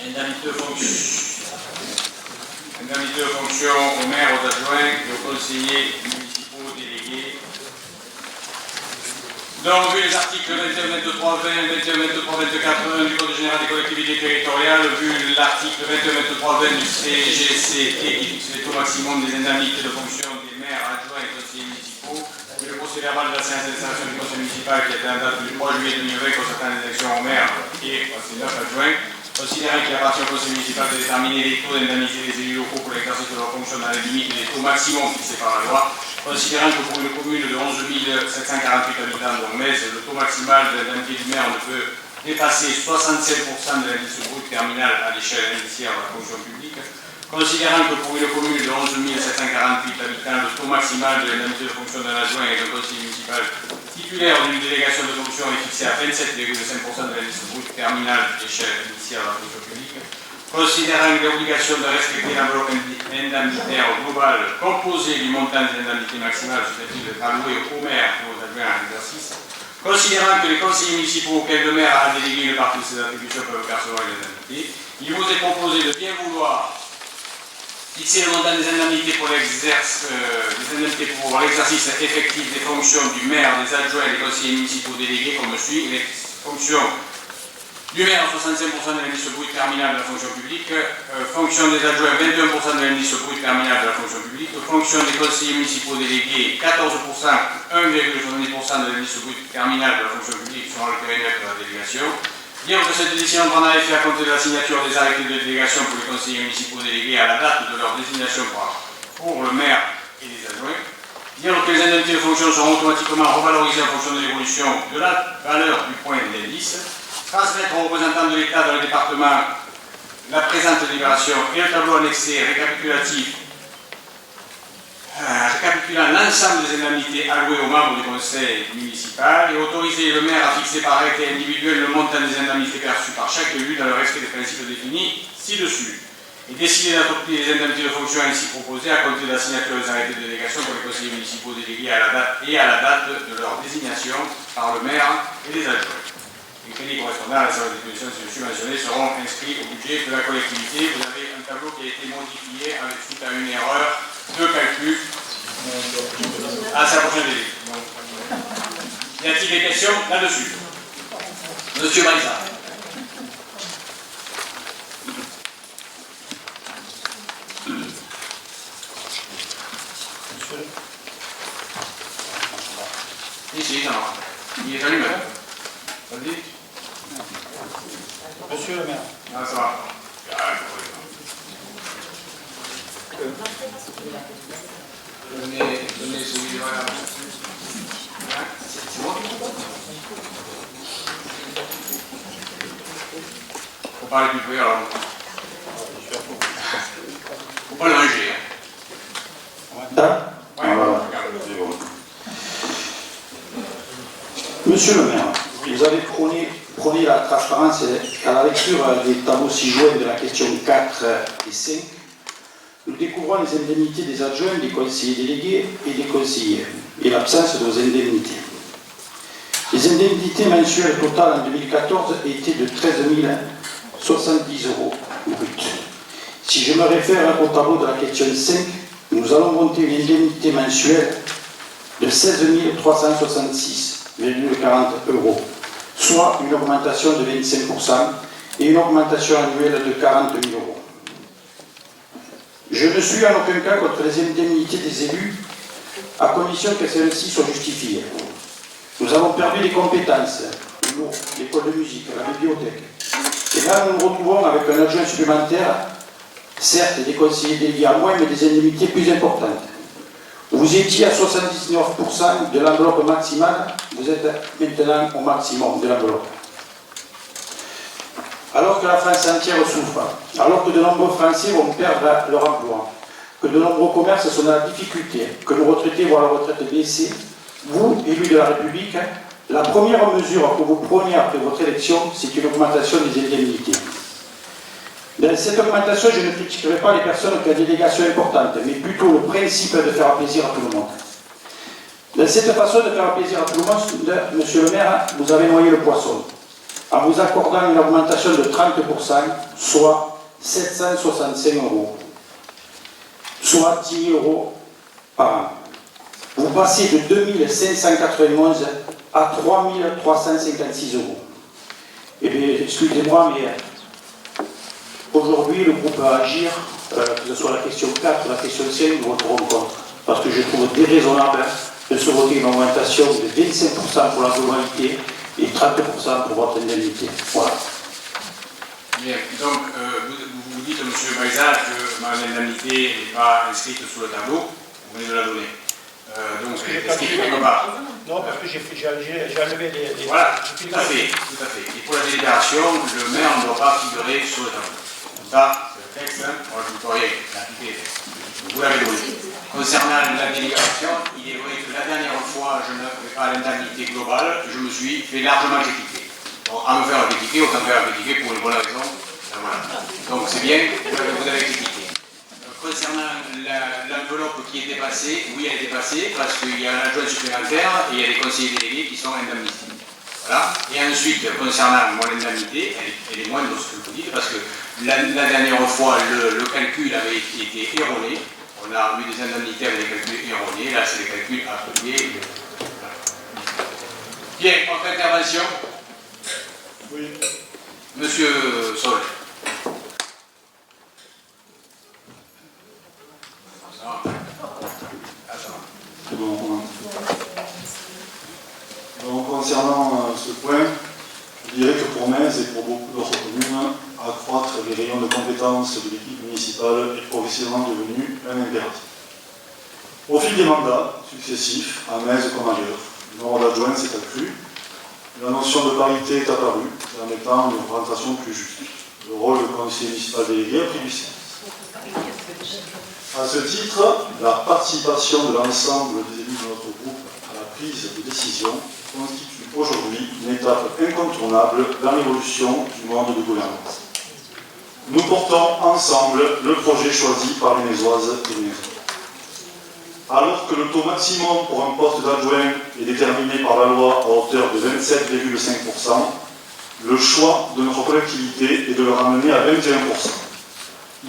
Indemnité de fonction. Indemnité de fonction aux maires, aux adjoints et aux conseillers municipaux délégués. Donc, vu les articles 21, 23, 20, 21, 23, 24, 1 du Code général des collectivités territoriales, vu l'article 21, 23, 20 du CGCT qui fixe les taux maximum des indemnités de fonction des maires, adjoints et conseillers municipaux, vu le procès verbal de la séance d'installation du conseil municipal qui était en date du 3 juillet 2020 concernant les élections aux maires et aux 9 adjoints, considérant qu'il appartient au conseil municipal de déterminer les taux d'indemnité des élus locaux pour l'exercice de leur fonction dans les limites des taux maximum fixés par la loi, considérant que pour une commune de 11 748 habitants, dont Metz, le taux maximal de l'indemnité du maire ne peut dépasser 67% de l'indice brut terminal à l'échelle indiciaire de la fonction publique, considérant que pour une commune de 11 748 habitants, le taux maximal de l'indemnité de fonction d'un adjoint et d'un conseiller municipal titulaire d'une délégation de fonction est fixé à 27,5% de l'indice brut terminal à l'échelle indiciaire de la fonction publique, considérant l'obligation de respecter l'enveloppe indemnitaire globale composée du montant des indemnités maximales susceptibles d'être allouées aux maires et aux adjoints en exercice, considérant que les conseillers municipaux auxquels le maire a délégué une partie de ses attributions peuvent percevoir les indemnités, il vous est proposé de bien vouloir fixer le montant des indemnités pour l'exercice effectif des fonctions du maire, des adjoints et des conseillers municipaux délégués comme suit. Les fonctions du maire, 65% de l'indice brut terminal de la fonction publique, fonction des adjoints, 21% de l'indice brut terminal de la fonction publique, fonction des conseillers municipaux délégués, 14%, 1,70% de l'indice brut terminal de la fonction publique selon le périmètre de la délégation. Dire que cette décision prendra effet à compter de la signature des arrêtés de délégation pour les conseillers municipaux délégués à la date de leur désignation pour le maire et les adjoints. Dire que les indemnités de fonction seront automatiquement revalorisées en fonction de l'évolution de la valeur du point d'indice. Transmettre aux représentants de l'État dans le département la présente délibération et le tableau annexé récapitulant l'ensemble des indemnités allouées aux membres du conseil municipal et autoriser le maire à fixer par arrêté individuel le montant des indemnités perçues par chaque élu dans le respect des principes définis ci-dessus. Et décider d'adopter les indemnités de fonction ainsi proposées à compter de la signature des arrêtés de délégation pour les conseillers municipaux délégués à la date de leur désignation par le maire et les adjoints. Les crédits correspondant à la série de dispositions ci-dessus mentionnées seront inscrits au budget de la collectivité. Vous avez un tableau qui a été modifié suite à une erreur de calcul. Ah, c'est la prochaine délai. Y a-t-il des questions là-dessus? Monsieur Maïsa. Ici, non. Il est allumé. Vas-y. Monsieur le maire. Ah, ça va. Donnez celui de la... C'est moi qui comprends. Faut pas le couper alors. Faut pas le ranger. C'est bon. Monsieur le maire, vous avez prôné la transparence à la lecture des tableaux ci-joints de la question 4 et 5. Nous découvrons les indemnités des adjoints, des conseillers délégués et des conseillers, et l'absence de vos indemnités. Les indemnités mensuelles totales en 2014 étaient de 13 070 € brut. Si je me réfère au tableau de la question 5, nous allons monter une indemnité mensuelle de 16 366,40 €, soit une augmentation de 25% et une augmentation annuelle de 40 000 €. Je ne suis en aucun cas contre les indemnités des élus, à condition que celles-ci soient justifiées. Nous avons perdu des compétences, l'eau, l'école de musique, la bibliothèque. Et là, nous nous retrouvons avec un adjoint supplémentaire, certes des conseillers délégués à moins, mais des indemnités plus importantes. Vous étiez à 79% de l'enveloppe maximale, vous êtes maintenant au maximum de l'enveloppe. Alors que la France entière souffre, alors que de nombreux Français vont perdre leur emploi, que de nombreux commerces sont dans la difficulté, que nos retraités voient leur retraite baisser, vous, élus de la République, la première mesure que vous prônez après votre élection, c'est une augmentation des indemnités. Dans cette augmentation, je ne critiquerai pas les personnes qui ont des délégations importantes, mais plutôt le principe de faire plaisir à tout le monde. Dans cette façon de faire plaisir à tout le monde, monsieur le maire, vous avez noyé le poisson. en vous accordant une augmentation de 30%, soit 765 €, soit 10 € par an. Vous passez de 2591 à 3356 €. Eh bien, excusez-moi, mais aujourd'hui, le groupe va agir, que ce soit la question 4 ou la question 5, nous voterons contre. Parce que je trouve déraisonnable de se voter une augmentation de 25% pour la globalité et 30% pour votre indemnité. Voilà. Bien, donc vous dites, M. Baïza, que ma indemnité n'est pas inscrite sur le tableau, vous venez de la donner. Donc, est-ce qu'il fait quelque part? Non, parce que j'ai enlevé les... Voilà, tout à fait, tout à fait. Et pour la délibération, le maire ne doit pas figurer sur le tableau. Ça, c'est le texte, moi je ne peux rien l'appliquer. Vous l'avez donné. Concernant la délibération, il est vrai que la dernière fois, je n'avais pas l'indemnité globale, je me suis fait largement critiquer. Bon, à me faire critiquer, autant faire critiquer pour une bonne raison. Voilà. Donc c'est bien, vous avez critiqué. Concernant l'enveloppe qui est dépassée, oui, elle est dépassée parce qu'il y a un adjoint supplémentaire et il y a des conseillers délégués qui sont indemnisés. Voilà. Et ensuite, concernant mon indemnité, elle est moindre de ce que vous dites parce que la dernière fois, le calcul avait été erroné. On a eu des indemnités avec des calculs erronés. Là, c'est des calculs appropriés. Bien, autre intervention? Oui. Monsieur Sol. Donc, concernant ce point, je dirais que pour Metz et pour beaucoup d'autres communes, accroître les rayons de compétences de l'équipe municipale est progressivement devenu un impératif. Au fil des mandats successifs, à Metz comme ailleurs, le nombre d'adjoints s'est accru, la notion de parité est apparue, permettant une représentation plus juste. Le rôle de conseiller municipal délégué a pris du sens. À ce titre, la participation de l'ensemble des élus de notre groupe à la prise de décision constitue aujourd'hui une étape incontournable dans l'évolution du monde de gouvernance. Nous portons ensemble le projet choisi par les Mézoises et les Mézois. Alors que le taux maximum pour un poste d'adjoint est déterminé par la loi à hauteur de 27,5%, le choix de notre collectivité est de le ramener à 21%.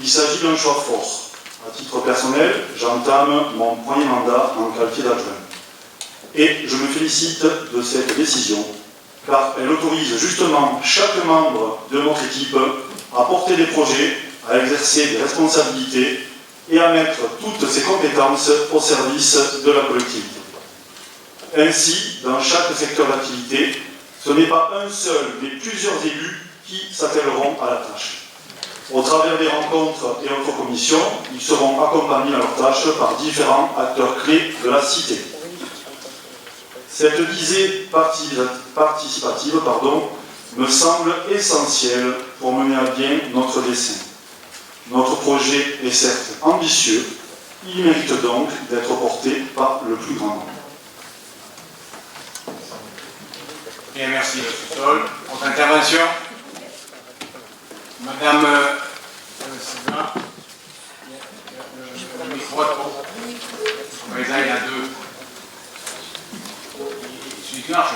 Il s'agit d'un choix fort. À titre personnel, j'entame mon premier mandat en qualité d'adjoint. Et je me félicite de cette décision, car elle autorise justement chaque membre de notre équipe à porter des projets, à exercer des responsabilités et à mettre toutes ses compétences au service de la collectivité. Ainsi, dans chaque secteur d'activité, ce n'est pas un seul, mais plusieurs élus qui s'attelleront à la tâche. Au travers des rencontres et autres commissions, ils seront accompagnés à leur tâche par différents acteurs clés de la cité. Cette visée participative me semble essentielle pour mener à bien notre dessein. Notre projet est certes ambitieux, il mérite donc d'être porté par le plus grand nombre. Bien, merci, M. Sol. Autre intervention? Madame Sylvain, le micro à trop. Oui, là, il y a deux. Celui qui marche,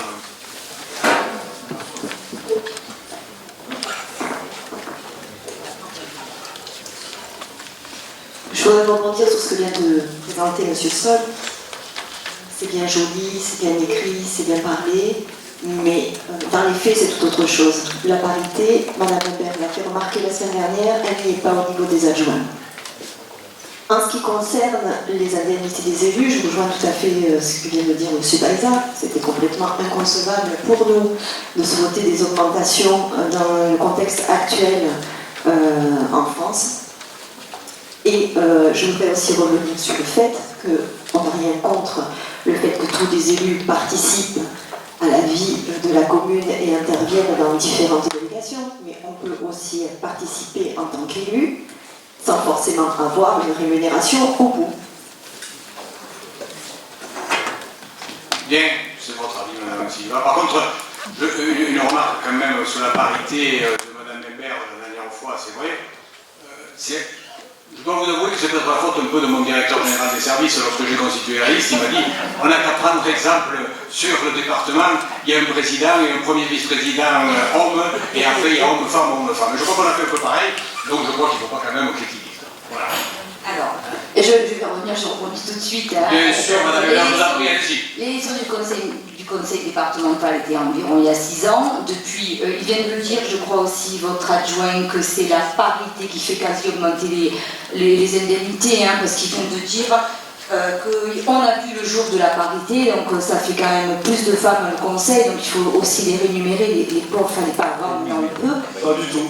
Je voudrais rebondir sur ce que vient de présenter M. Sol. C'est bien joli, c'est bien écrit, c'est bien parlé, mais dans les faits, c'est tout autre chose. La parité, Mme Hébert l'a fait remarquer la semaine dernière, elle n'y est pas au niveau des adjoints. En ce qui concerne les indemnités des élus, je rejoins tout à fait ce que vient de dire M. Baïza. C'était complètement inconcevable pour nous de se voter des augmentations dans le contexte actuel en France. Et je voudrais aussi revenir sur le fait qu'on n'a rien contre le fait que tous les élus participent à la vie de la commune et interviennent dans différentes délégations, mais on peut aussi participer en tant qu'élu sans forcément avoir une rémunération au bout. Bien, c'est votre avis, Mme Silva. Par contre, une remarque quand même sur la parité de Mme Hébert la dernière fois, c'est vrai. Je dois vous avouer que c'est peut-être la faute un peu de mon directeur général des services lorsque j'ai constitué la liste. Il m'a dit on n'a qu'à prendre exemple sur le département, il y a un président et un premier vice-président homme, et après il y a homme-femme, homme-femme. Je crois qu'on a fait un peu pareil, donc je crois qu'il ne faut pas quand même critiquer. Voilà. Alors, je vais revenir, je rebondis tout de suite. Bien sûr, madame, vous en prie, allez-y. L'élection du conseil départemental était environ il y a 6 ans. Depuis, il vient de le dire, je crois aussi, votre adjoint, que c'est la parité qui fait quasi augmenter les indemnités, hein, parce qu'ils viennent de dire qu'on a vu le jour de la parité, donc ça fait quand même plus de femmes au conseil, donc il faut aussi les rémunérer, les pauvres, il ne fallait pas avoir, mais on le peut. Pas du tout.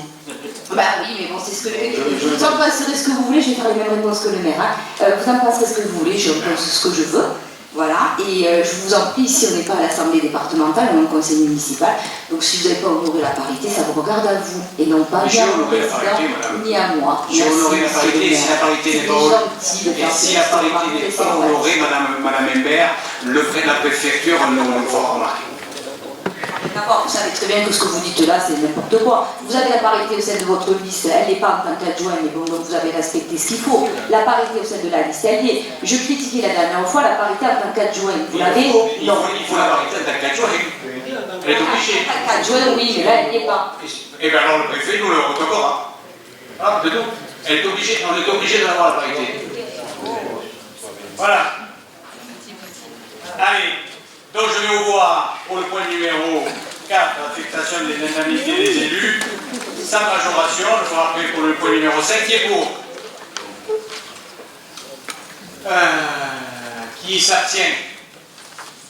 Bah oui, mais bon, c'est ce que vous en penserez ce que vous voulez, je vais faire les mêmes réponses que le maire. Hein. Vous en penserez ce que vous voulez, je pense ce que je veux. Voilà, et je vous en prie, si on n'est pas à l'Assemblée départementale ou au conseil municipal, donc si vous n'avez pas honoré la parité, ça vous regarde à vous, et non pas ni à mon président, ni à moi. J'ai honoré la parité, si la parité n'est pas honorée, madame Imbert, la préfecture nous fera remarquer. D'accord, vous savez très bien que ce que vous dites là, c'est n'importe quoi. Vous avez la parité au sein de votre liste, elle n'est pas en tant qu'adjoint, mais bon, donc vous avez respecté ce qu'il faut. La parité au sein de la liste, elle y est. Je critiquais la dernière fois la parité en tant qu'adjoint. Vous l'avez? Non. Il faut la parité en tant qu'adjoint. Elle est obligée. En tant qu'adjoint, oui, mais là, elle n'y est pas. Et bien alors le préfet nous le retoquera. Ah, c'est tout. On est obligé d'avoir la parité. Voilà. Allez. Donc je vais vous voir pour le point numéro 4, l'affectation des indemnités des élus, sans majoration. Je vous rappelle pour le point numéro 5, qui est pour. Qui s'abstient?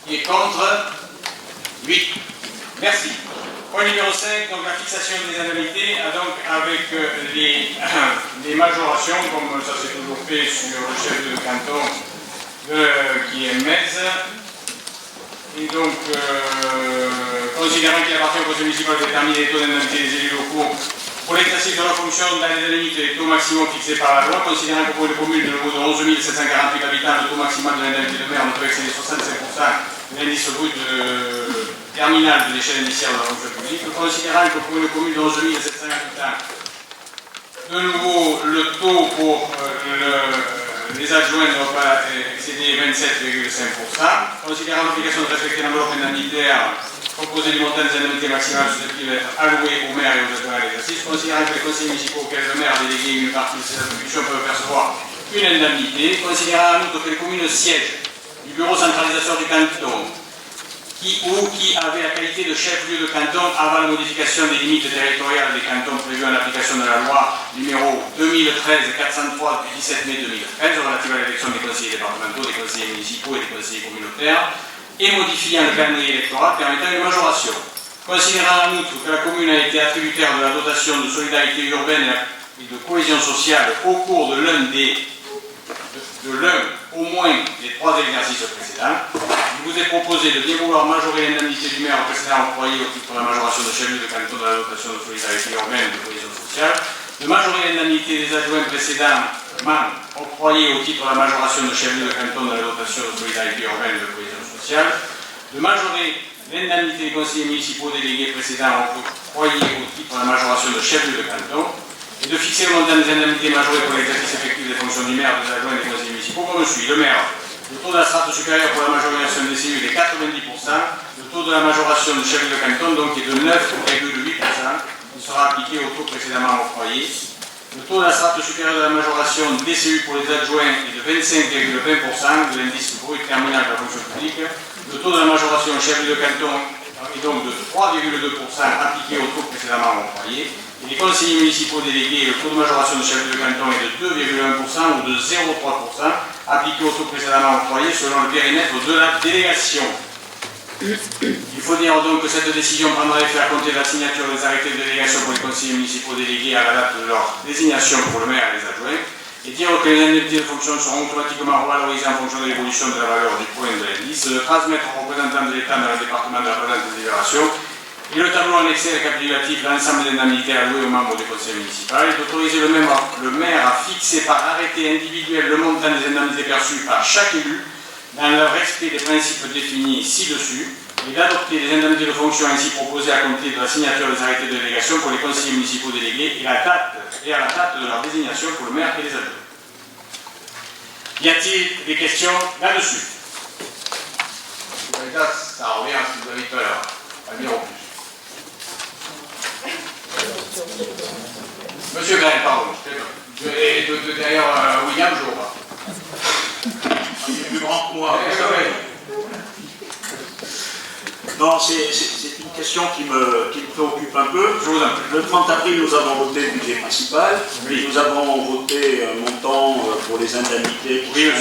Qui est contre? 8. Merci. Point numéro 5, donc la fixation des indemnités, donc avec les majorations, comme ça s'est toujours fait sur le chef de canton qui est Metz. Et donc, considérant qu'il appartient au conseil municipal de déterminer les taux d'indemnité des élus locaux pour l'exercice de leur fonction dans les limites des taux maximaux fixés par la loi, considérant que pour les communes de niveau de 11 748 habitants, le taux maximal de l'indemnité de maire ne peut excéder 65% de l'indice brut terminal de l'échelle initiale de la fonction publique, considérant que pour une commune de 11 700 habitants, de nouveau, le taux pour les adjoints ne doivent pas excéder 27,5%. Considérant l'obligation de respecter l'enveloppe indemnitaire composée du montant des indemnités maximales susceptibles d'être allouées aux maires et aux adjoints à l'exercice, considérant que les conseils municipaux auxquels le maire a délégué une partie de ses attributions peuvent percevoir une indemnité, considérant en outre que les communes sièges du bureau centralisateur du canton qui avait la qualité de chef-lieu de canton avant la modification des limites territoriales des cantons prévues en application de la loi numéro 2013-403 du 17 mai 2013 relative à l'élection des conseillers départementaux, des conseillers municipaux et des conseillers communautaires et modifiant le calendrier électoral permettant une majoration. Considérant en outre que la commune a été attributaire de la dotation de solidarité urbaine et de cohésion sociale au cours de l'un au moins des 3 exercices précédents, il vous est proposé de bien vouloir majorer l'indemnité du maire précédent employé au titre de la majoration de chef-lieu de canton de la dotation de solidarité urbaine et de cohésion sociale, de majorer l'indemnité des adjoints précédemment octroyés au titre de la majoration de chef-lieu de canton de la dotation de solidarité urbaine et de cohésion sociale, de majorer l'indemnité des conseillers municipaux délégués précédents octroyés au titre de la majoration de chef-lieu de canton, et de fixer le montant des indemnités majorées pour l'exercice effectif des fonctions du maire, des adjoints et des conseillers municipaux comme suit. Le maire, le taux de la strate supérieure pour la majoration des cellules est 90%, le taux de la majoration du chef de canton donc est de 9,8%, qui sera appliqué au taux précédemment octroyé. Le taux de la strate supérieure de la majoration des CU pour les adjoints est de 25,20% de l'indice brut terminal de la fonction publique. Le taux de la majoration chef de canton est donc de 3,2% appliqué au taux précédemment octroyé. Et les conseillers municipaux délégués, le taux de majoration de chef de canton est de 2,1% ou de 0,3% appliqué au taux précédemment octroyé selon le périmètre de la délégation. Il faut dire donc que cette décision prendra effet à compter de la signature des arrêtés de délégation pour les conseillers municipaux délégués à la date de leur désignation pour le maire et les adjoints, et dire que les indemnités de fonction seront automatiquement revalorisées en fonction de l'évolution de la valeur du point de l'indice, de transmettre aux représentants de l'État dans le département de la présente délibération et le tableau annexé récapitulatif l'ensemble des indemnités allouées aux membres du conseil municipal, et d'autoriser le maire à fixer par arrêté individuel le montant des indemnités perçues par chaque élu dans le respect des principes définis ci-dessus, et d'adopter les indemnités de fonction ainsi proposées à compter de la signature des arrêtés de délégation pour les conseillers municipaux délégués et à la date de leur désignation pour le maire et les adjoints. Y a-t-il des questions là-dessus? Ça revient à ce que vous avez dit tout à l'heure, à dire au plus. Monsieur Grel, pardon, et derrière William, je vois pas. Il est plus grand que moi. Non, c'est une question qui me préoccupe un peu. Le 30 avril, nous avons voté le budget principal. Oui. Nous avons voté un montant pour les indemnités qui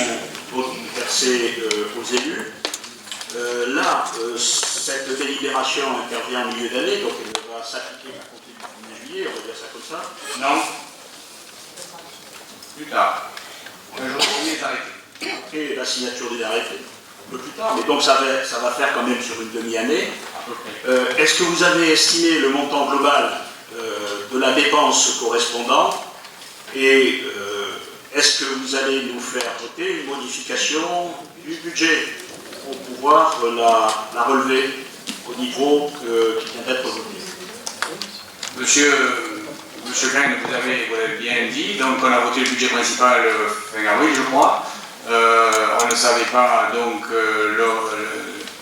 sont versées aux élus. Là, cette délibération intervient en milieu d'année, donc elle va s'appliquer à compter du 1er juillet, on va dire ça comme ça. Non. Plus tard. Un jour des arrêtés. Après la signature des arrêtés. Un peu plus tard, mais donc ça va faire quand même sur une demi-année. Est-ce que vous avez estimé le montant global de la dépense correspondant et est-ce que vous allez nous faire voter une modification du budget pour pouvoir la relever au niveau qui vient d'être voté? Monsieur Klein, vous avez bien dit, donc on a voté le budget principal fin avril, je crois. On ne savait pas donc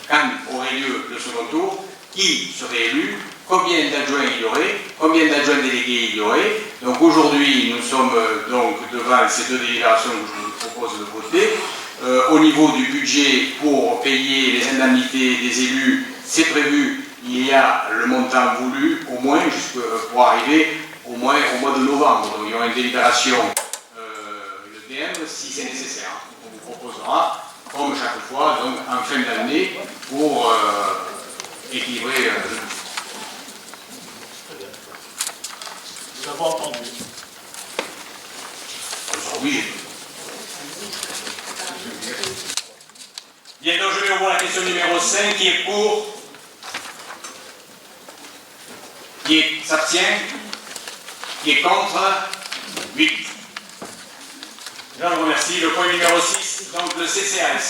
quand aurait lieu le second tour, qui serait élu, combien d'adjoints il y aurait, combien d'adjoints délégués il y aurait. Donc aujourd'hui, nous sommes donc devant ces deux délibérations que je vous propose de voter. Au niveau du budget pour payer les indemnités des élus, c'est prévu, il y a le montant voulu, au moins, pour arriver au moins au mois de novembre. Donc il y aura une délibération, le DM, si c'est nécessaire. On vous proposera, comme chaque fois, donc en fin d'année, pour équilibrer le budget. Nous avons entendu. Oui. Bien, donc je vais au bout la question numéro 5, qui est pour, qui s'abstient, qui est contre, 8. Je vous remercie. Le point numéro 6, donc le CCAS.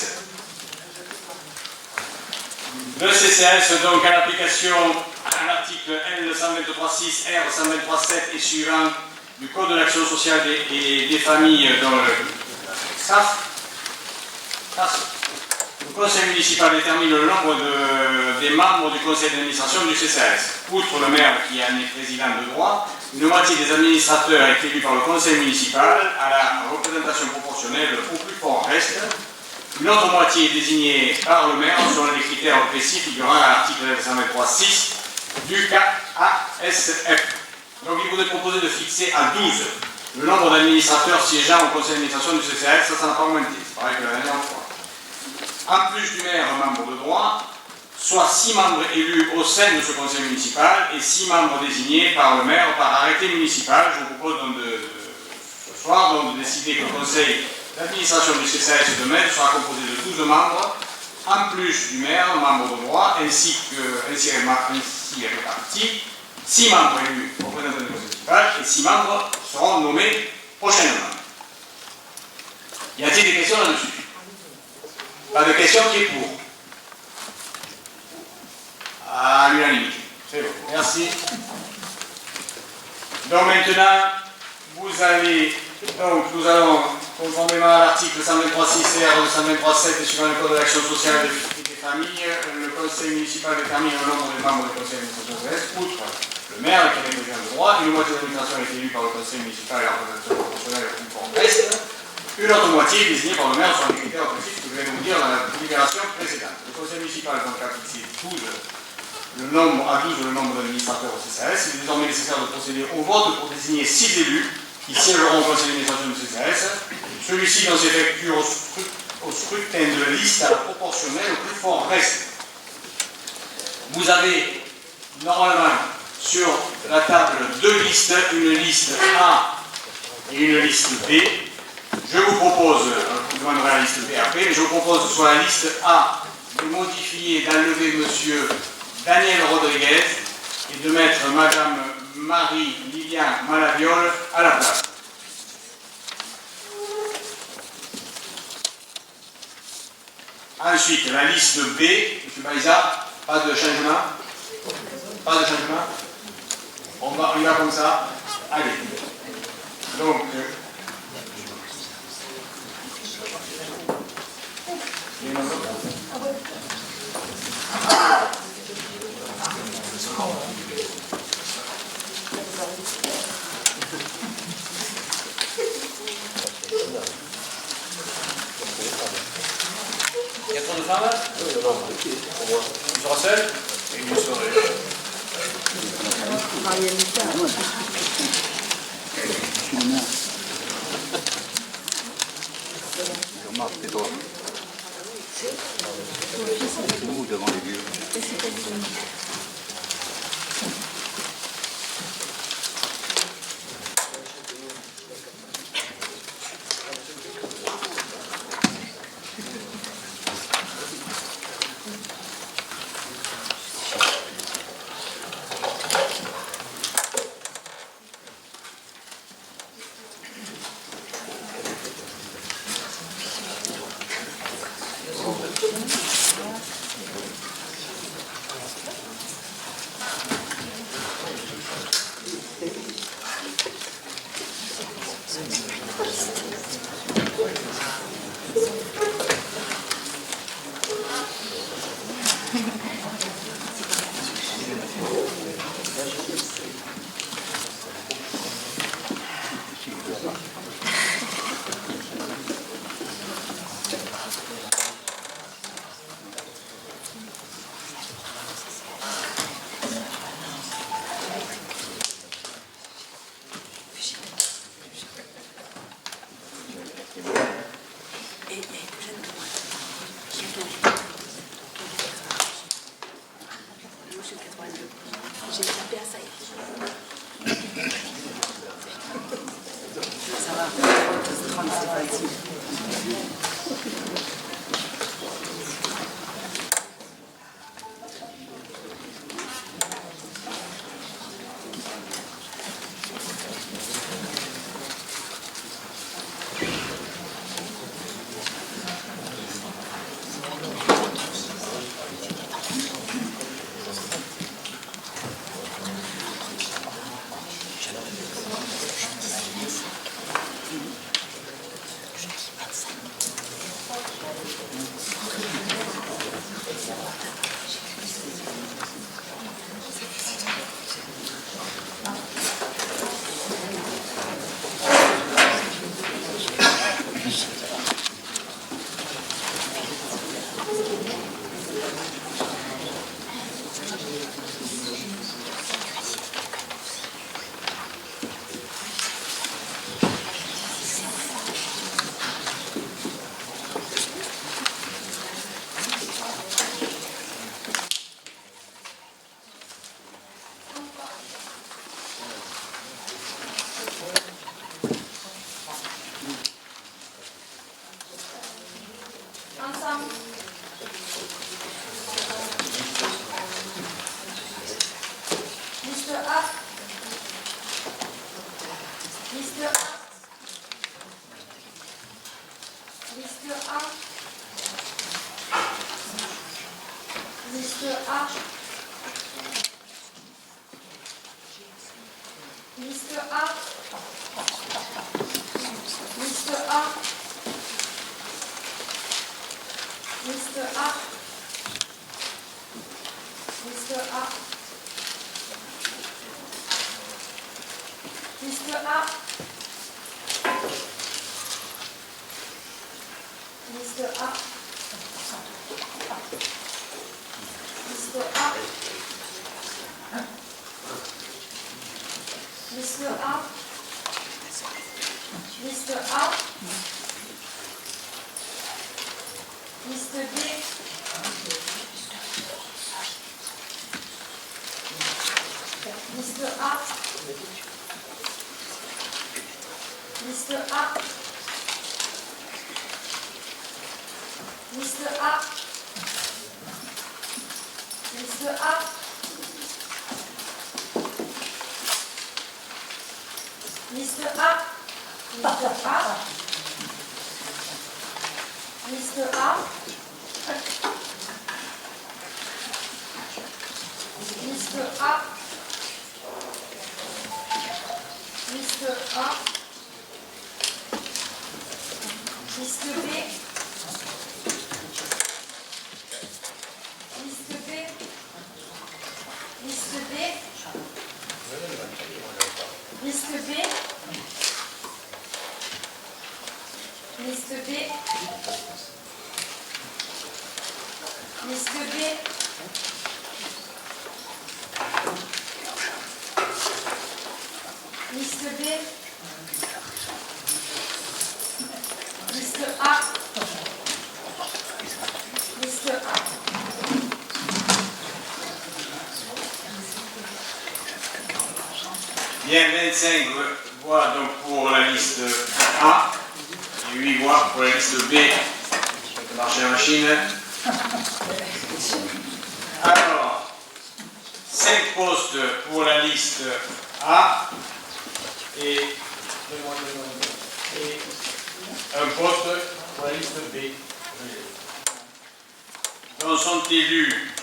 Le CCAS, donc à l'application à l'article L 123.6, R 123.7 et suivant du Code de l'action sociale et des familles dans le SAF. Le conseil municipal détermine le nombre des membres du conseil d'administration du CCAS. Outre le maire qui en est président de droit, une moitié des administrateurs est élue par le conseil municipal à la représentation proportionnelle au plus fort reste. Une autre moitié est désignée par le maire selon les critères précis figurant à l'article 123.6 du KASF. Donc il vous est proposé de fixer à 12 le nombre d'administrateurs siégeant au conseil d'administration du CCAS. Ça n'a pas augmenté, c'est pareil que la dernière fois. En plus du maire membre de droit, soit 6 membres élus au sein de ce conseil municipal et 6 membres désignés par le maire par arrêté municipal. Je vous propose donc ce soir donc, de décider que le conseil d'administration du CCAS de Metz sera composé de 12 membres, en plus du maire, membre de droit, ainsi répartis, 6 membres élus représentants du conseil municipal et 6 membres seront nommés prochainement. Y a-t-il des questions là-dessus? Pas de questions, qui est pour? À l'unanimité. C'est bon, merci. Donc maintenant, nous allons, conformément à l'article 123.6 R de 123.7 et suivant le Code de l'action sociale et des familles, le conseil municipal détermine le nombre des membres du conseil d'administration, outre le maire qui est président de droit, une moitié de l'administration est élue par le conseil municipal et la représentation proportionnelle au plus fort reste. Une autre moitié est désignée par le maire sur les critères précis que je viens de vous dire dans la délibération précédente. Le conseil municipal donc a fixé à 12 le nombre d'administrateurs au CCAS. Il est désormais nécessaire de procéder au vote pour désigner 6 élus qui siégeront au conseil d'administration du CCAS. Celui-ci dans s'effectue au scrutin de liste à la proportionnelle au plus fort reste. Vous avez normalement sur la table 2 listes, une liste A et une liste B. Je vous propose, vous demanderez la liste B après, mais je vous propose sur la liste A de modifier, d'enlever monsieur Daniel Rodriguez et de mettre madame Marie-Lilian Malaviole à la place. Ensuite, la liste B, M. Baïza, Pas de changement? Pas de changement? On y va comme ça. Allez. Donc, il y a trop de femmes là? Tu seras seul? Et vous serez. Remarque, tais-toi. C'est nous devant les vieux. Liste A. Liste A. Liste B. Liste B. Liste B. Liste B. Liste B. Liste B. Liste B. Liste A. Liste A. Bien, 25 voix donc pour la liste A et 8 voix pour la liste B. Marcher la machine. Alors, 5 postes pour la liste A et un poste pour la liste B. Donc sont élus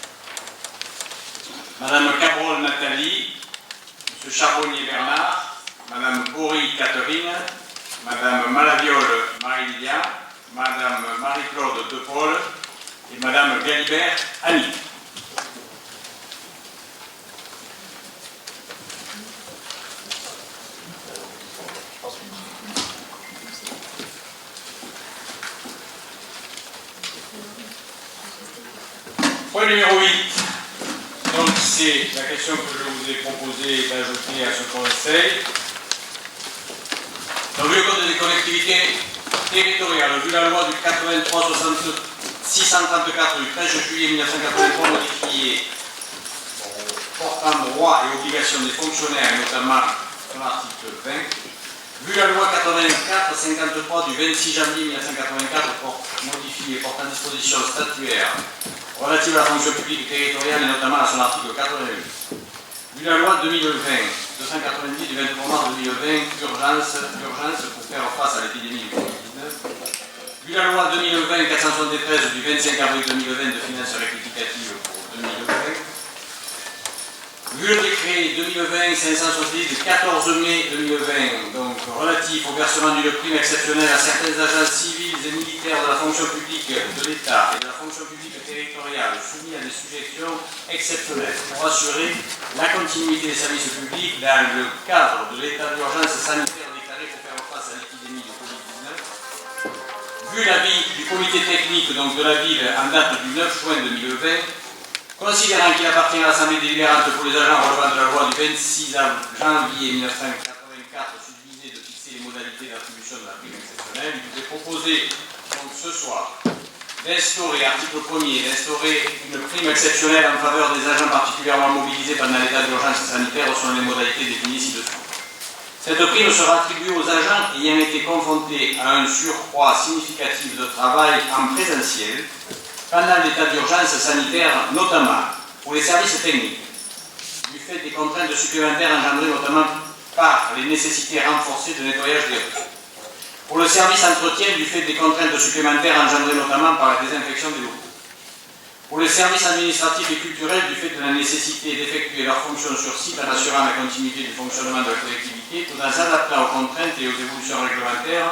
Madame Cabrol Nathalie, M. Charbonnier Bernard, Madame Bory Catherine, Madame Malaviole Marie-Lydia, Madame Marie-Claude De Paul et Madame Galibert Annie. Point numéro 8. Donc c'est la question que je vous ai proposé d'ajouter à ce conseil. Donc vu le code des collectivités territoriales, vu la loi du 83-634 du 13 juillet 1983 modifiée portant droits et obligations des fonctionnaires, notamment son article 20, vu la loi 84-53 du 26 janvier 1984 modifiée portant dispositions statutaires relatives à la fonction publique territoriale et notamment à son article 88. Vu la loi 2020-290 du 23 mars 2020, urgence pour faire face à l'épidémie du Covid-19. Vu la loi 2020-473 du 25 avril 2020 de finances rectificatives pour 2020. Vu le décret 2020-570 du 14 mai 2020, donc relatif au versement d'une prime exceptionnelle à certains agents civils et militaires de la fonction publique de l'État et de la fonction publique territoriale soumis à des sujétions exceptionnelles pour assurer la continuité des services publics dans le cadre de l'état d'urgence sanitaire déclaré pour faire face à l'épidémie de Covid-19. Vu l'avis du comité technique donc, de la ville en date du 9 juin 2020, considérant qu'il appartient à l'Assemblée délibérante pour les agents relevant de la loi du 26 janvier 1984 subvisée de fixer les modalités d'attribution de la prime exceptionnelle, il vous est proposé donc ce soir d'instaurer, article 1er, d'instaurer une prime exceptionnelle en faveur des agents particulièrement mobilisés pendant l'état d'urgence sanitaire selon les modalités définies ci-dessous. Cette prime sera attribuée aux agents ayant été confrontés à un surcroît significatif de travail en présentiel pendant l'état d'urgence sanitaire, notamment pour les services techniques, du fait des contraintes supplémentaires engendrées notamment par les nécessités renforcées de nettoyage des rues. Pour le service entretien, du fait des contraintes supplémentaires engendrées notamment par la désinfection des locaux. Pour les services administratifs et culturels, du fait de la nécessité d'effectuer leurs fonctions sur site en assurant la continuité du fonctionnement de la collectivité, tout en s'adaptant aux contraintes et aux évolutions réglementaires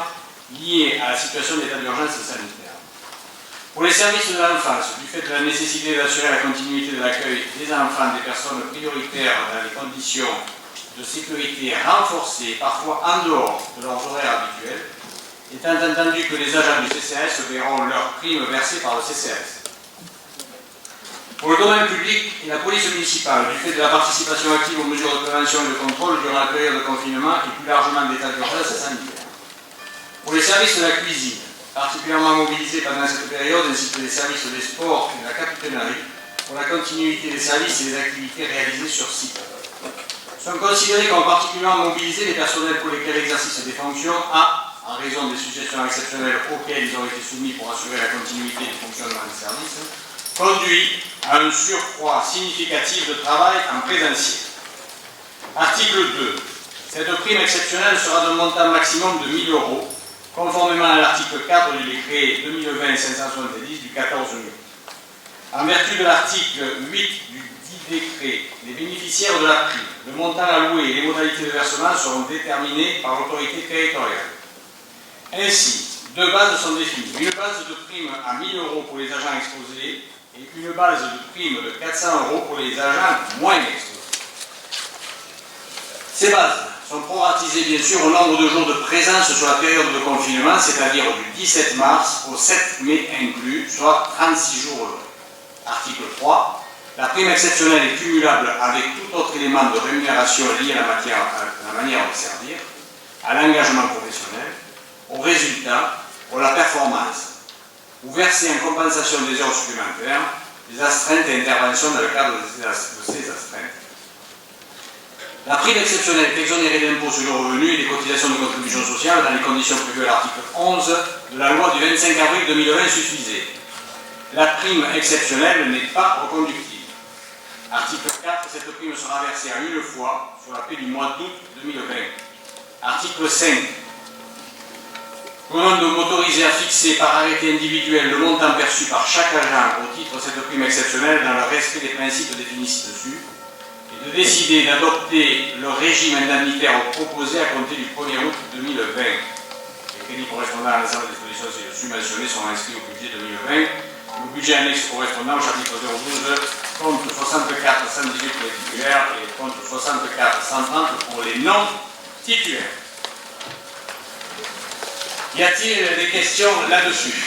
liées à la situation d'état d'urgence sanitaire. Pour les services de l'enfance, du fait de la nécessité d'assurer la continuité de l'accueil des enfants des personnes prioritaires dans les conditions de sécurité renforcées, parfois en dehors de leurs horaires habituels, étant entendu que les agents du CCAS verront leurs primes versées par le CCAS. Pour le domaine public et la police municipale, du fait de la participation active aux mesures de prévention et de contrôle durant la période de confinement et plus largement de l'état d'urgence sanitaire. Pour les services de la cuisine, particulièrement mobilisés pendant cette période, ainsi que les services des sports et de la capitainerie, pour la continuité des services et des activités réalisées sur site. Sont considérés comme particulièrement mobilisés les personnels pour lesquels l'exercice des fonctions a, en raison des situations exceptionnelles auxquelles ils ont été soumis pour assurer la continuité du fonctionnement des services, conduit à un surcroît significatif de travail en présentiel. Article 2. Cette prime exceptionnelle sera d'un montant maximum de 1 000 €, conformément à l'article 4 du décret 2020-570 du 14 mai. En vertu de l'article 8 du dit décret, les bénéficiaires de la prime, le montant alloué et les modalités de versement seront déterminés par l'autorité territoriale. Ainsi, deux bases sont définies. Une base de prime à 1 000 € pour les agents exposés et une base de prime de 400 € pour les agents moins exposés. Ces bases sont proratisées bien sûr au nombre de jours de présence sur la période de confinement, c'est-à-dire du 17 mars au 7 mai inclus, soit 36 jours heureux. Article 3. La prime exceptionnelle est cumulable avec tout autre élément de rémunération lié à la manière de servir, à l'engagement professionnel, au résultat, ou à la performance, ou versée en compensation des heures supplémentaires, des astreintes et interventions dans le cadre de ces astreintes. La prime exceptionnelle est exonérée d'impôt sur le revenu et des cotisations de contribution sociale dans les conditions prévues à l'article 11 de la loi du 25 avril 2020 susvisée. La prime exceptionnelle n'est pas reconductible. Article 4, cette prime sera versée à une fois sur la paie du mois d'août 2020. Article 5. Commande m'autoriser à fixer par arrêté individuel le montant perçu par chaque agent au titre de cette prime exceptionnelle dans le respect des principes définis ci-dessus et de décider d'adopter le régime indemnitaire proposé à compter du 1er août 2020. Les crédits correspondant à l'ensemble des dispositions ci-dessus mentionnées sont inscrits au budget 2020. Le budget annexe correspondant au chapitre 012, compte 64 118 pour les titulaires et compte 64 130 pour les non-titulaires. Y a-t-il des questions là-dessus?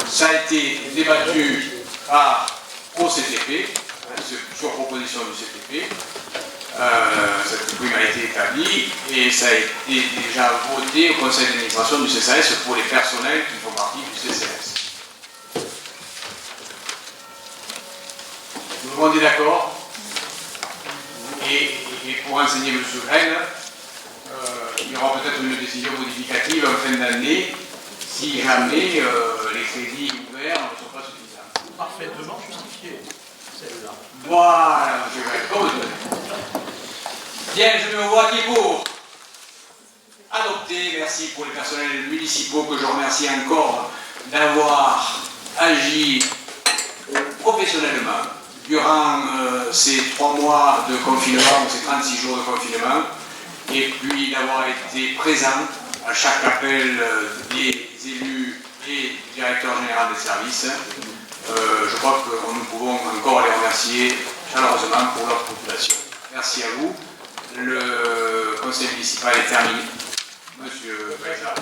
Ça a été débattu par OCTP, sur proposition du CTP. Cette prime a été établie et ça a été déjà voté au conseil d'administration du CCAS pour les personnels qui font partie du CCAS. Tout le monde est d'accord? Et pour enseigner M. Graine, il y aura peut-être une décision modificative en fin d'année si jamais les crédits ouverts ne sont pas suffisants. Parfaitement justifié, celle-là. Voilà, M. Graine. Bien, je me vois qui est pour adopter. Merci pour les personnels municipaux que je remercie encore d'avoir agi professionnellement durant ces 3 mois de confinement, ces 36 jours de confinement, et puis d'avoir été présent à chaque appel des élus et du directeur général des services. Je crois que nous pouvons encore les remercier chaleureusement pour leur population. Merci à vous. Le conseil municipal est terminé. Monsieur Faisal.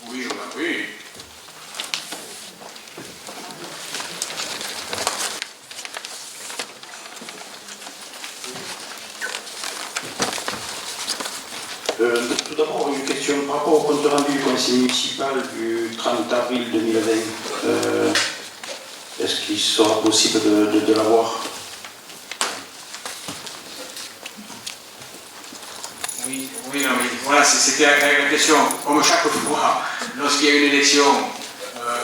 Oui, je vous en prie. Tout d'abord, une question par rapport au compte rendu du conseil municipal du 30 avril 2020. Est-ce qu'il sera possible de l'avoir? Oui, non, mais voilà, c'était la question. Comme chaque fois, lorsqu'il y a une élection,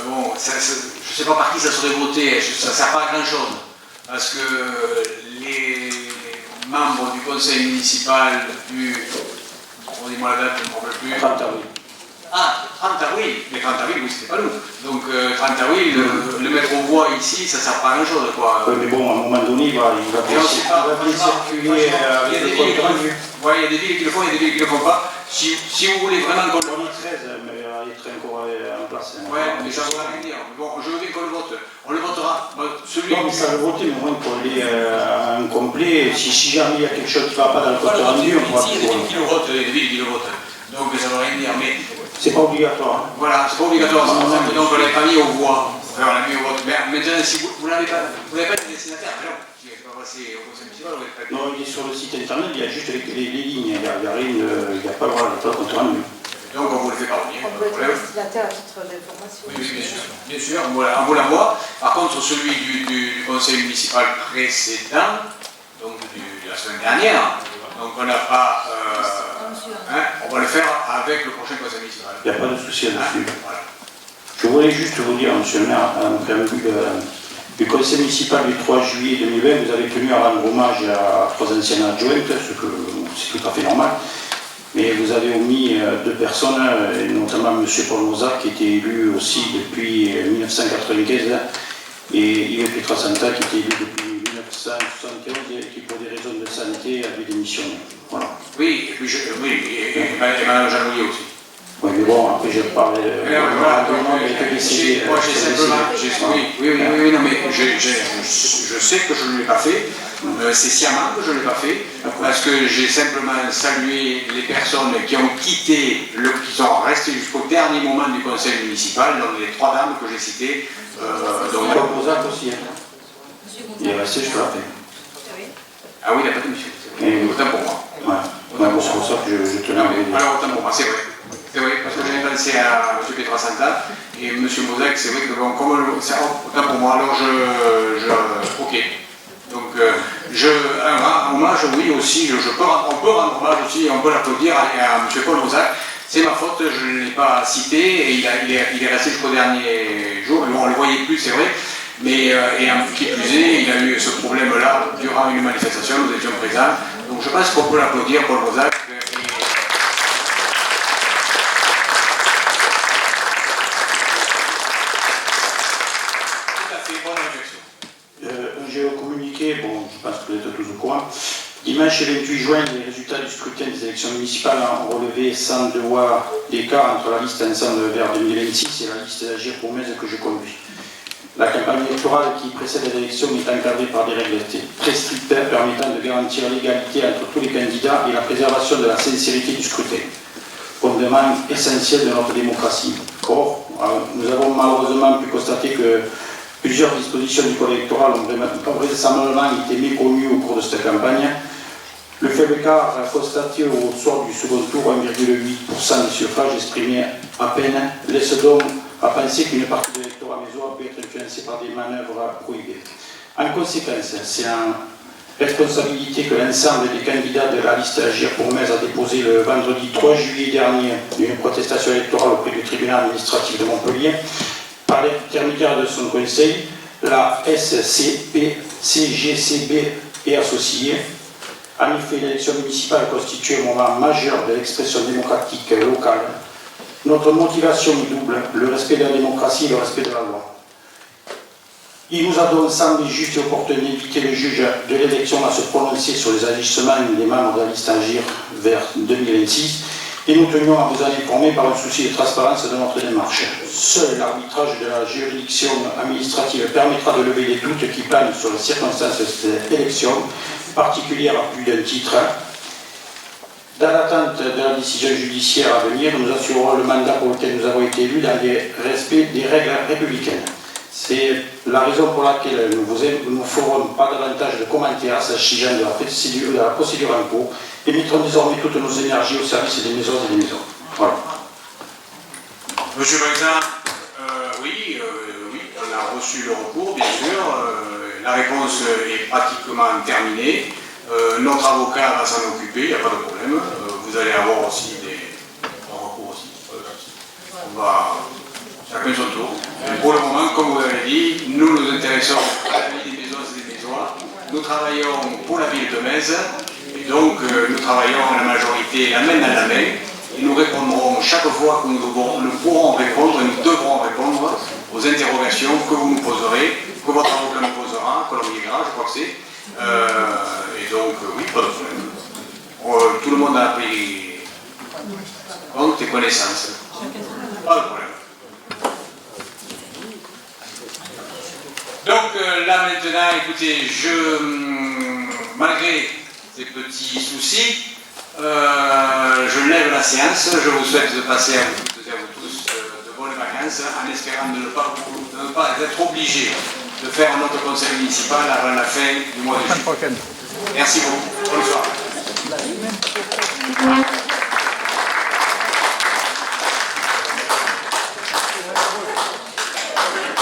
bon, je ne sais pas par qui ça serait voté, ça ne sert pas à grand-chose. Parce que les membres du conseil municipal du... Redis-moi la date, je ne me rappelle plus. 30 avril. Ah, 30 avril. Mais 30 avril, oui, c'était pas nous. Donc 30 avril, le mettre aux voix ici, ça ne sert pas à grand-chose, quoi. Oui, mais bon, à un moment donné, il va bien circuler avec le compte rendu. Oui, il y a des villes qui le font, il y a des villes qui ne le font pas. Si vous voulez vraiment qu'on le On est 13, mais il est encore en place. Oui, mais ça ne veut rien dire. Bon, je veux bien qu'on le vote. On le votera. Celui Non, mais ça le voter, mais au moins pour les incomplet. Si jamais il y a quelque chose qui ne va pas dans le compte rendu, on pourra il y a des villes qui le votent, il y a des villes qui le votent. Donc ça ne veut rien dire. Mais c'est pas obligatoire. voilà, c'est pas obligatoire. Donc on ne l'a pas mis aux voix. Enfin, on l'a mis au vote. Mais maintenant, si vous n'avez pas été destinataire, non. C'est pas passé au conseil municipal, vous n'avez pas été. Non, il est sur le site internet, il y a juste les lignes. Il n'y a rien, il n'y a pas le compte rendu. Donc on vous le fait parvenir. On peut être destinataire à titre d'information. Oui, bien sûr. Bien sûr, voilà, on vous l'envoie. Par contre, celui du conseil municipal précédent, donc de la semaine dernière, donc on n'a pas. On va le faire avec le prochain conseil municipal. Il n'y a pas de souci là-dessus. Voilà. Je voulais juste vous dire, monsieur le maire, en préambule du conseil municipal du 3 juillet 2020, vous avez tenu à rendre hommage à 3 anciennes adjointes, ce que c'est tout à fait normal. Mais vous avez omis 2 personnes, et notamment M. Paul Mozart, qui était élu aussi depuis 1995 et Yves Pietrasanta, qui était élu depuis 1971 et qui, pour des raisons de santé, a dû démissionner. Voilà. Oui, et puis et Mme Janouillet aussi. Oui, mais bon, après je parle moi j'ai simplement, oui, non mais je sais que je ne l'ai pas fait, c'est sciemment que je ne l'ai pas fait, parce que j'ai simplement salué les personnes qui ont quitté, qui sont restées jusqu'au dernier moment du conseil municipal, donc les 3 dames que j'ai citées. Donc Bozac aussi, hein. Il est resté jusqu'à la fin. Ah oui, il n'a pas démissionné, autant pour moi. Ouais, c'est pour ça que je tenais à vous dire. Alors autant pour moi, c'est vrai. C'est vrai, parce que j'avais pensé à M. Pietrasanta et M. Bozac, c'est vrai que bon, comme c'est autant pour moi, alors ok. Donc, un hommage, oui, aussi, on peut rendre hommage aussi, on peut l'applaudir à M. Paul Bozac. C'est ma faute, je ne l'ai pas cité, et il est resté jusqu'au dernier jour, on ne le voyait plus, c'est vrai, mais et en qui plus est, il a eu ce problème-là durant une manifestation, nous étions présents, donc je pense qu'on peut l'applaudir, Paul Bozac. J'ai communiqué, bon, je pense que vous êtes tous au courant, dimanche 28 juin, les résultats du scrutin des élections municipales ont relevé 102 voix d'écart entre la liste Ensemble vers 2026 et la liste d'Agir pour Metz que je conduis. La campagne électorale qui précède les élections est encadrée par des règles très strictes permettant de garantir l'égalité entre tous les candidats et la préservation de la sincérité du scrutin, fondement essentiel de notre démocratie. Or, nous avons malheureusement pu constater que plusieurs dispositions du code électoral ont vraisemblablement été méconnues au cours de cette campagne. Le faible écart constaté au soir du second tour, 1,8% des suffrages exprimés à peine, laisse donc à penser qu'une partie de l'électorat mésois peut être influencée par des manœuvres prohibées. En conséquence, c'est en responsabilité que l'ensemble des candidats de la liste Agir pour Metz a déposé le vendredi 3 juillet dernier une protestation électorale auprès du tribunal administratif de Montpellier. Par l'intermédiaire de son conseil, la SCP, CGCB et associés. En effet, l'élection municipale constitue un moment majeur de l'expression démocratique locale. Notre motivation est double, le respect de la démocratie et le respect de la loi. Il nous a donc semblé juste et opportun d'inviter le juge de l'élection à se prononcer sur les agissements des membres de la liste Agir vers 2026. Et nous tenions à vous en informer par un souci de transparence de notre démarche. Seul l'arbitrage de la juridiction administrative permettra de lever les doutes qui planent sur les circonstances de cette élection, particulière à plus d'un titre. Dans l'attente de la décision judiciaire à venir, nous assurerons le mandat pour lequel nous avons été élus dans le respect des règles républicaines. C'est la raison pour laquelle nous ne ferons pas davantage de commentaires s'agissant de la procédure en cours et mettrons désormais toutes nos énergies au service des maisons et des maisons. Voilà. Monsieur le Président, oui, on a reçu le recours, bien sûr. La réponse est pratiquement terminée. Notre avocat va s'en occuper, il n'y a pas de problème. Vous allez avoir aussi un recours aussi. On va chacun son tour. Et pour le moment, comme vous l'avez dit, nous nous intéressons à la vie des maisons et des Mésois. Nous travaillons pour la ville de Metz. Et donc, nous travaillons la majorité la main dans la main. Et nous répondrons chaque fois que nous pourrons répondre, et nous devrons répondre aux interrogations que vous nous poserez, que votre avocat nous posera, que l'on ira, je crois que c'est. Et donc, oui, pas de problème. Tout le monde a pris compte et connaissance. Pas de problème. Donc là maintenant, écoutez, malgré ces petits soucis, je lève la séance. Je vous souhaite de passer à vous toutes et à vous tous de bonnes vacances, en espérant de ne pas être obligé de faire notre conseil municipal avant la fin du mois de juillet. Merci beaucoup. Bonne soirée.